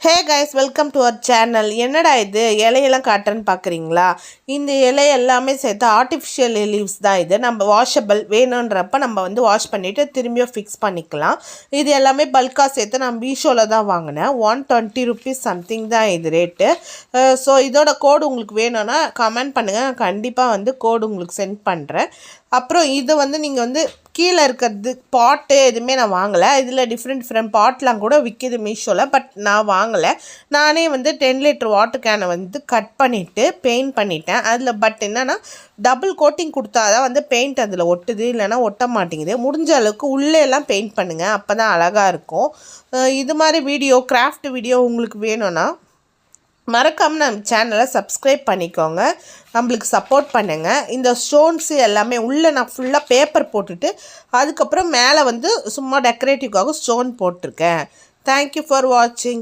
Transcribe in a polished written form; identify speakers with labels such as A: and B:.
A: Hey guys, welcome to our channel. என்னடா இது இலையெல்லாம் காட்டுறேன்னு பார்க்குறீங்களா? இந்த இலை எல்லாமே சேர்த்து ஆர்டிஃபிஷியல் லீவ்ஸ் தான். இது நம்ம வாஷபிள் வேணுன்றப்ப நம்ம வந்து வாஷ் பண்ணிவிட்டு திரும்பியும் ஃபிக்ஸ் பண்ணிக்கலாம். இது எல்லாமே பல்காக சேர்த்து நான் மீஷோவில் தான் வாங்கினேன். 120 rupees சம்திங் தான் இது ரேட்டு. ஸோ இதோட கோடு உங்களுக்கு வேணும்னா கமெண்ட் பண்ணுங்கள், நான் கண்டிப்பாக வந்து கோடு உங்களுக்கு சென்ட் பண்ணுறேன். அப்புறம் இது வந்து நீங்கள் வந்து கீழே இருக்கிறது பாட்டு எதுவுமே நான் வாங்கலை. இதில் டிஃப்ரெண்ட் பாட்லாம் கூட விற்கிது மீஷோவில். பட் நான் வாங்கலை. நானே வந்து 10 liter வாட்டர் கேனை வந்து கட் பண்ணிவிட்டு பெயிண்ட் பண்ணிட்டேன். அதில் பட் என்னென்னா டபுள் கோட்டிங் கொடுத்தா தான் வந்து பெயிண்ட் அதில் ஒட்டுது, இல்லைனா ஒட்ட மாட்டேங்குது. முடிஞ்ச அளவுக்கு உள்ளே எல்லாம் பெயிண்ட் பண்ணுங்கள், அப்போ தான் அழகாக இருக்கும். இது மாதிரி வீடியோ, கிராஃப்ட் வீடியோ உங்களுக்கு வேணும்னா மறக்காமல் நம்ம சேனலை சப்ஸ்கிரைப் பண்ணிக்கோங்க, நம்மளுக்கு சப்போர்ட் பண்ணுங்கள். இந்த ஸ்டோன்ஸு எல்லாமே உள்ளே நான் ஃபுல்லாக பேப்பர் போட்டுட்டு அதுக்கப்புறம் மேலே வந்து சும்மா டெக்கரேட்டிவ்காக ஸ்டோன் போட்டிருக்கேன். தேங்க்யூ ஃபார் வாட்சிங்.